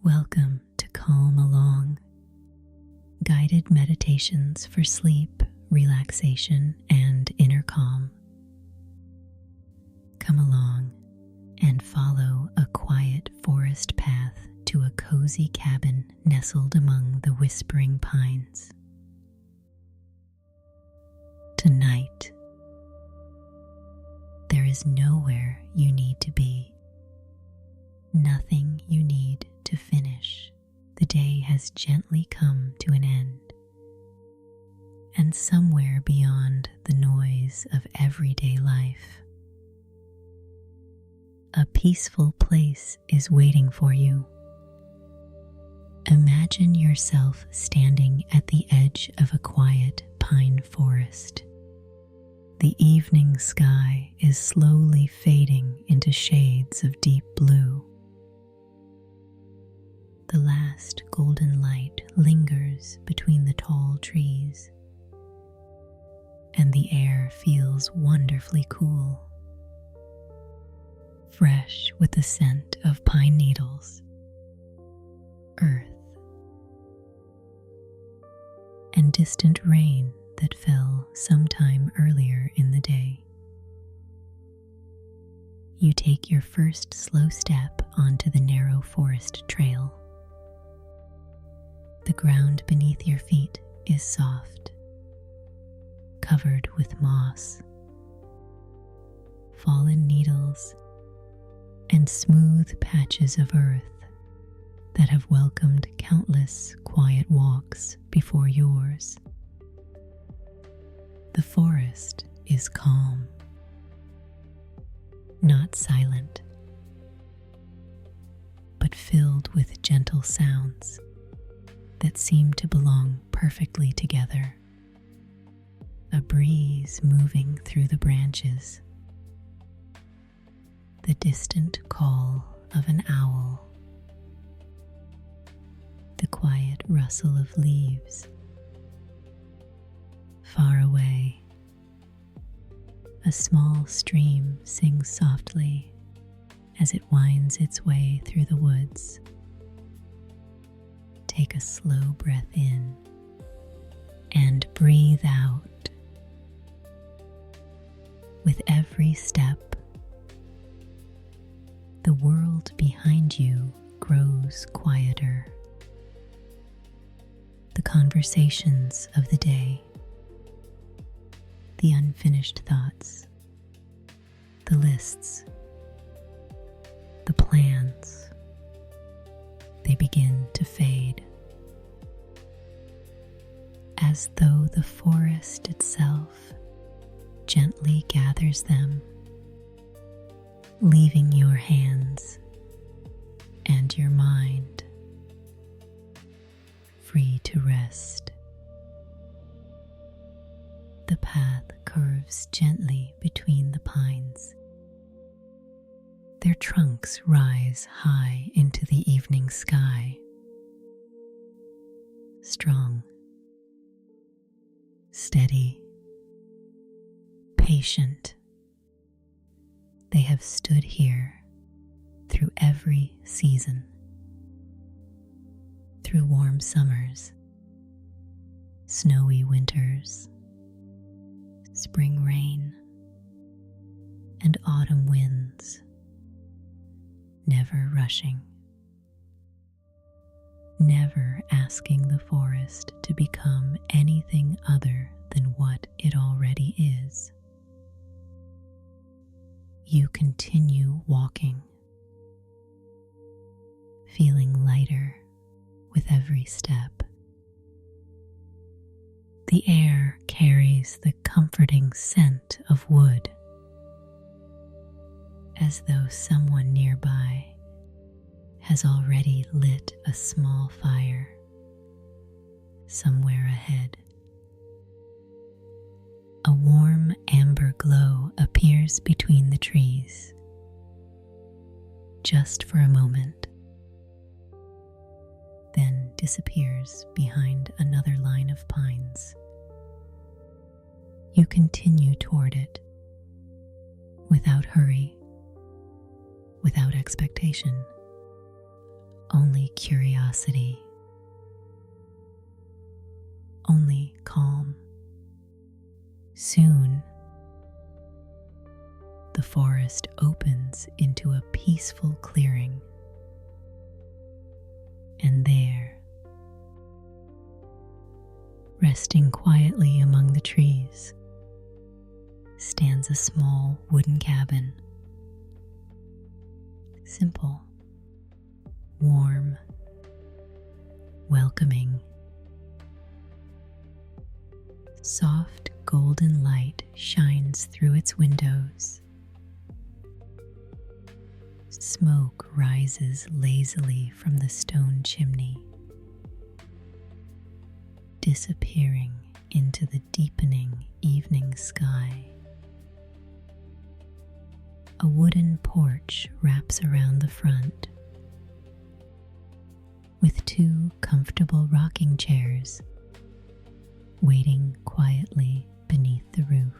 Welcome to Calm Along, guided meditations for sleep, relaxation, and inner calm. Come along and follow a quiet forest path to a cozy cabin nestled among the whispering pines. Tonight, there is nowhere you need to be, nothing you need to finish. The day has gently come to an end, and somewhere beyond the noise of everyday life, a peaceful place is waiting for you. Imagine yourself standing at the edge of a quiet pine forest. The evening sky is slowly fading into shades of deep blue. The last golden light lingers between the tall trees, and the air feels wonderfully cool, fresh with the scent of pine needles, earth, and distant rain that fell sometime earlier in the day. You take your first slow step onto the narrow forest trail. The ground beneath your feet is soft, covered with moss, fallen needles, and smooth patches of earth that have welcomed countless quiet walks before yours. The forest is calm, not silent, but filled with gentle sounds that seem to belong perfectly together. A breeze moving through the branches, the distant call of an owl, the quiet rustle of leaves. Far away, a small stream sings softly as it winds its way through the woods. Take a slow breath in and breathe out. With every step, the world behind you grows quieter. The conversations of the day, the unfinished thoughts, the lists, the plans, they begin to fade, as though the forest itself gently gathers them, leaving your hands and your mind free to rest. The path curves gently between the pines. Their trunks rise high into the evening sky. Strong, steady, patient, they have stood here through every season, through warm summers, snowy winters, spring rain, and autumn winds, never rushing, never asking the forest to become anything other than what it already is. You continue walking, feeling lighter with every step. The air carries the comforting scent of wood, as though someone nearby has already lit a small fire somewhere ahead. A warm amber glow appears between the trees, just for a moment, then disappears behind another line of pines. You continue toward it, without hurry, without expectation, only curiosity, only calm. Soon, the forest opens into a peaceful clearing, and there, resting quietly among the trees, stands a small wooden cabin. Simple, warm, welcoming. Soft golden light shines through its windows. Smoke rises lazily from the stone chimney, disappearing into the deepening evening sky. A wooden porch wraps around the front, with two comfortable rocking chairs waiting quietly beneath the roof.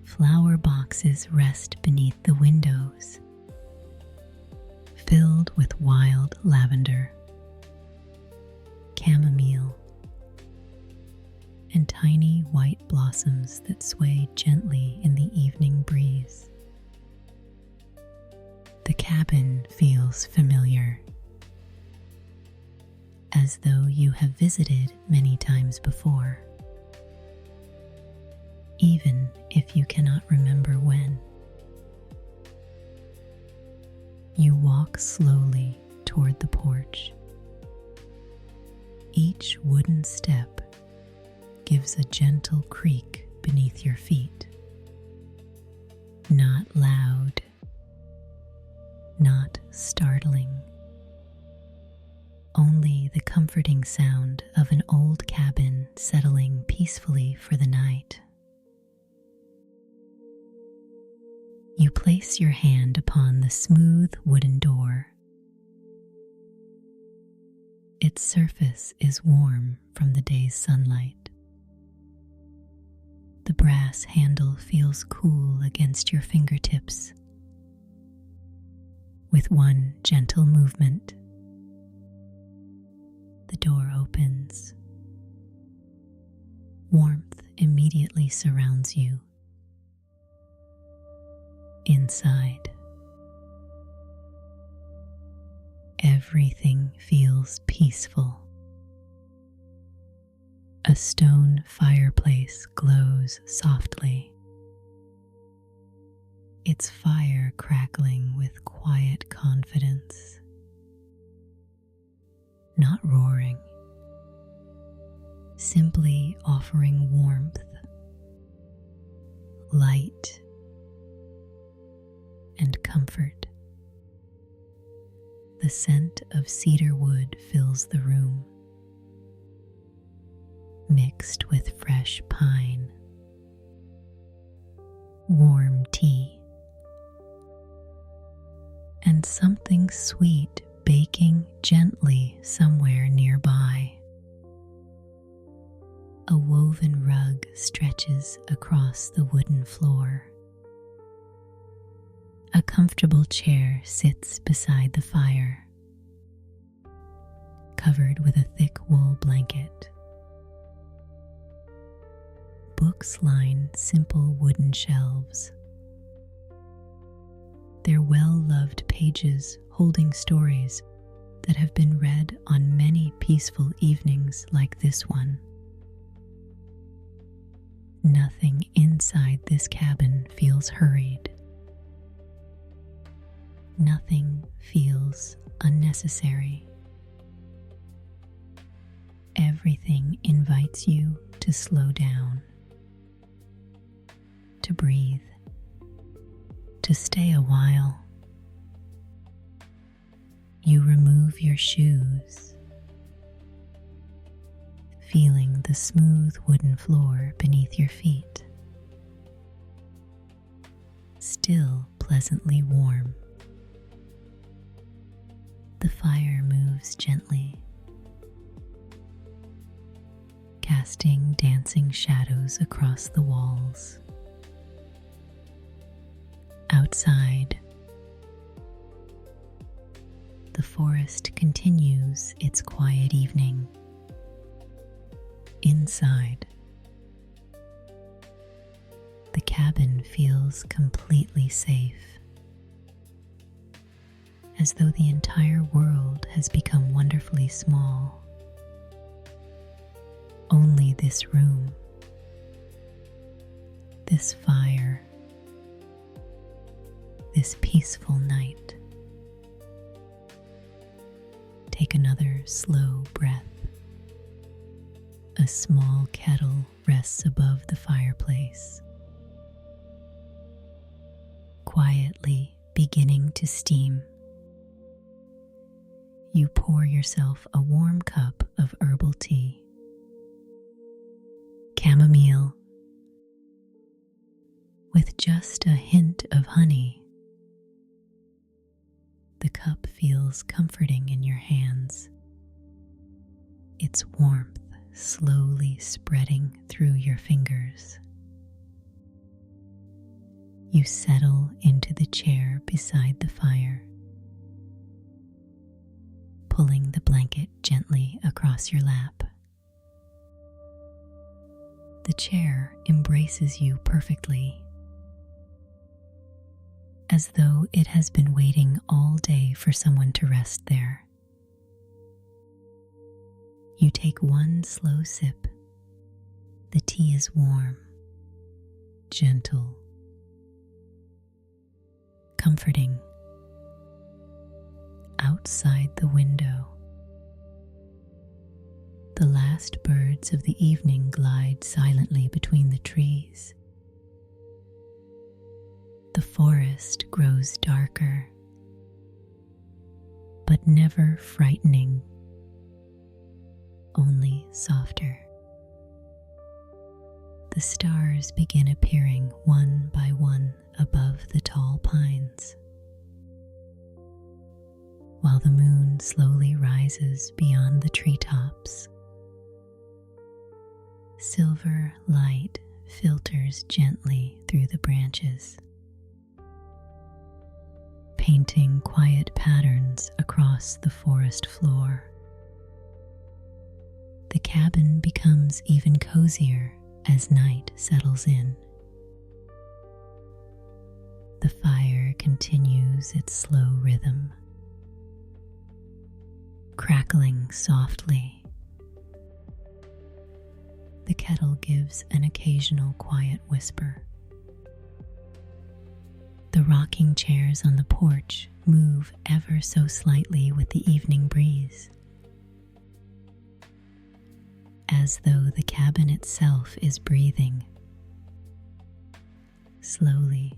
Flower boxes rest beneath the windows, filled with wild lavender, chamomile, and tiny white blossoms that sway gently in the evening breeze. The cabin feels familiar, as though you have visited many times before, even if you cannot remember when. You walk slowly toward the porch. Each wooden step gives a gentle creak beneath your feet. Not loud, not startling, only the comforting sound of an old cabin settling peacefully for the night. You place your hand upon the smooth wooden door. Its surface is warm from the day's sunlight. The brass handle feels cool against your fingertips. With one gentle movement, the door opens. Warmth immediately surrounds you. Inside, everything feels peaceful. A stone fireplace glows softly, its fire crackling with quiet confidence. Not roaring, simply offering warmth, light, and comfort. The scent of cedar wood fills the room, mixed with fresh pine. Warm tea, and something sweet baking gently somewhere nearby. A woven rug stretches across the wooden floor. A comfortable chair sits beside the fire, covered with a thick wool blanket. Books line simple wooden shelves, their well-loved pages holding stories that have been read on many peaceful evenings like this one. Nothing inside this cabin feels hurried. Nothing feels unnecessary. Everything invites you to slow down, to breathe, to stay a while. You remove your shoes, feeling the smooth wooden floor beneath your feet, still pleasantly warm. The fire moves gently, casting dancing shadows across the walls. Outside, the forest continues its quiet evening. Inside, the cabin feels completely safe, as though the entire world has become wonderfully small. Only this room, this fire, this peaceful night. Take another slow breath. A small kettle rests above the fireplace, quietly beginning to steam. You pour yourself a warm cup of herbal tea. Chamomile, with just a hint of honey. The cup feels comforting in your hands, its warmth slowly spreading through your fingers. You settle into the chair beside the fire, pulling the blanket gently across your lap. The chair embraces you perfectly, as though it has been waiting all day for someone to rest there. You take one slow sip. The tea is warm, gentle, comforting. Outside the window, the last birds of the evening glide silently between the trees. The forest grows darker, but never frightening, only softer. The stars begin appearing one by one above the tall pines, while the moon slowly rises beyond the treetops. Silver light filters gently through the branches, painting quiet patterns across the forest floor. The cabin becomes even cozier as night settles in. The fire continues its slow rhythm, crackling softly. The kettle gives an occasional quiet whisper. The rocking chairs on the porch move ever so slightly with the evening breeze, as though the cabin itself is breathing. Slowly,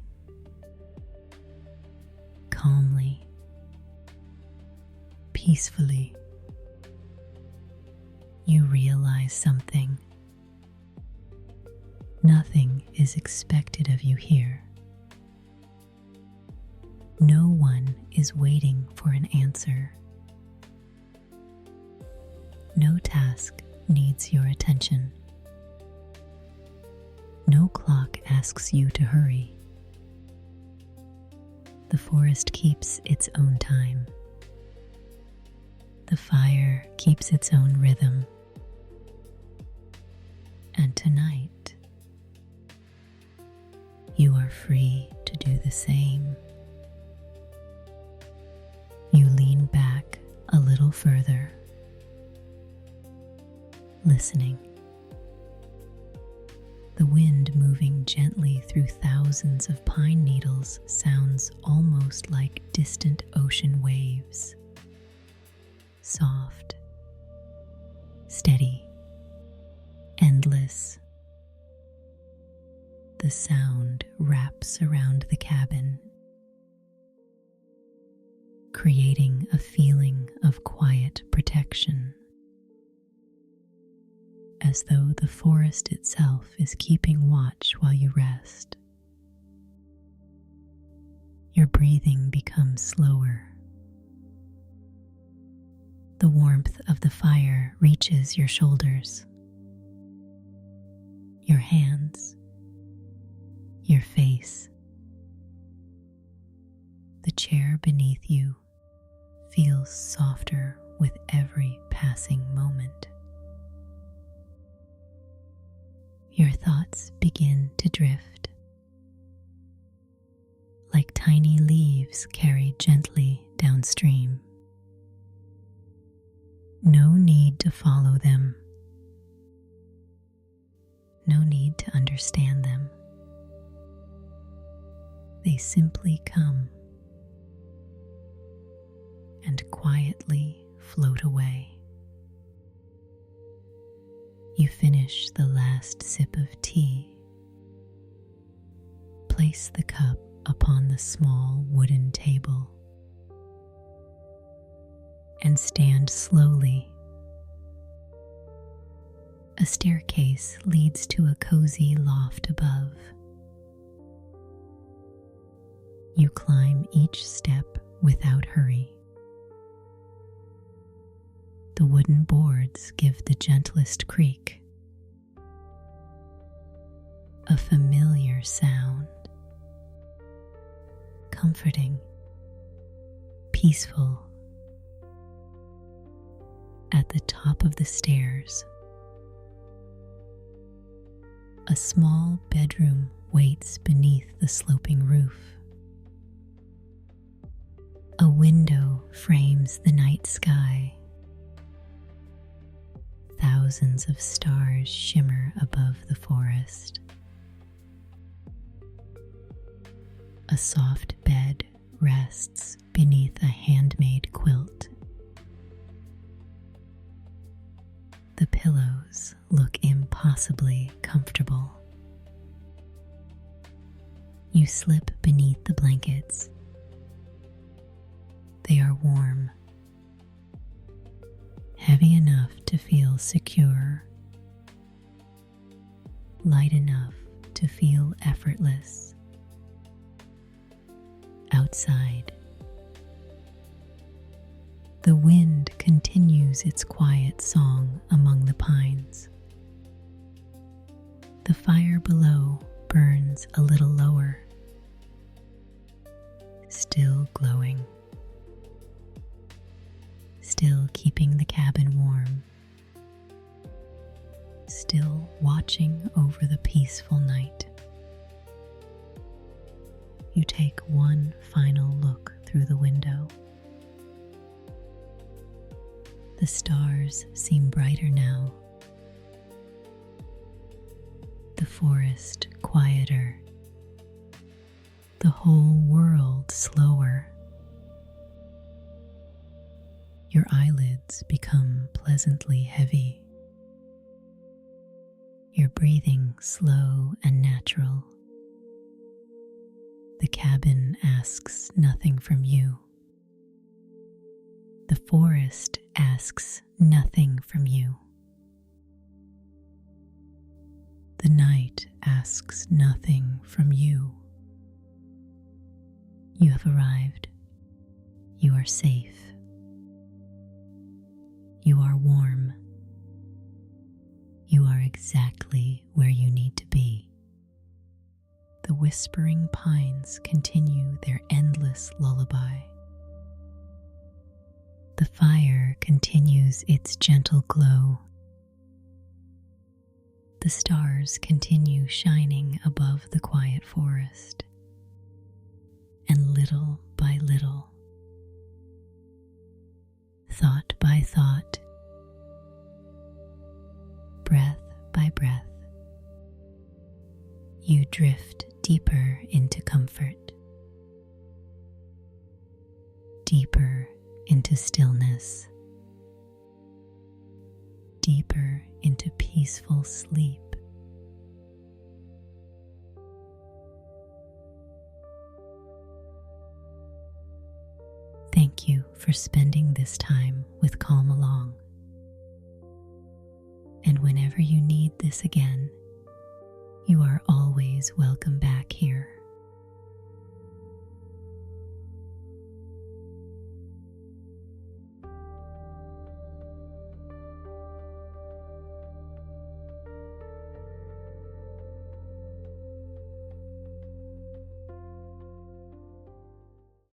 calmly, peacefully, you realize something. Nothing is expected of you here. No one is waiting for an answer. No task needs your attention. No clock asks you to hurry. The forest keeps its own time. The fire keeps its own rhythm. And tonight, you are free to do the same. You lean back a little further, listening. The wind moving gently through thousands of pine needles sounds almost like distant ocean waves. Soft, steady, endless. The sound wraps around the cabin, creating a feeling of quiet protection, as though the forest itself is keeping watch while you rest. Your breathing becomes slower. The warmth of the fire reaches your shoulders, your hands, your face. The chair beneath you feels softer with every passing moment. Your thoughts begin to drift, like tiny leaves carried gently downstream. No need to follow them. No need to understand them. They simply come and quietly float away. You finish the last sip of tea. Place the cup upon the small wooden table and stand slowly. A staircase leads to a cozy loft above. You climb each step without hurry. The wooden boards give the gentlest creak. A familiar sound, comforting, peaceful. At the top of the stairs, a small bedroom waits beneath the sloping roof. A window frames the night sky. Thousands of stars shimmer above the forest. A soft bed rests beneath a handmade quilt. The pillows look impossibly comfortable. You slip beneath the blankets. They are warm, heavy enough to feel secure, light enough to feel effortless. Outside, the wind continues its quiet song among the pines. The fire below burns a little lower, still glowing, still keeping the cabin warm, still watching over the peaceful night. You take one final look through the window. The stars seem brighter now. The forest quieter. The whole world slower. Your eyelids become pleasantly heavy. Your breathing slow and natural. The cabin asks nothing from you. The forest asks nothing from you. The night asks nothing from you. You have arrived. You are safe. You are warm. You are exactly where you need to be. The whispering pines continue their endless lullaby. The fire continues its gentle glow. The stars continue shining above the quiet forest. And little by little, thought by thought, breath by breath, you drift deeper into comfort, deeper into stillness, deeper into peaceful sleep. Thank you for spending this time with Calm Along. And whenever you need this again, you are always welcome back here.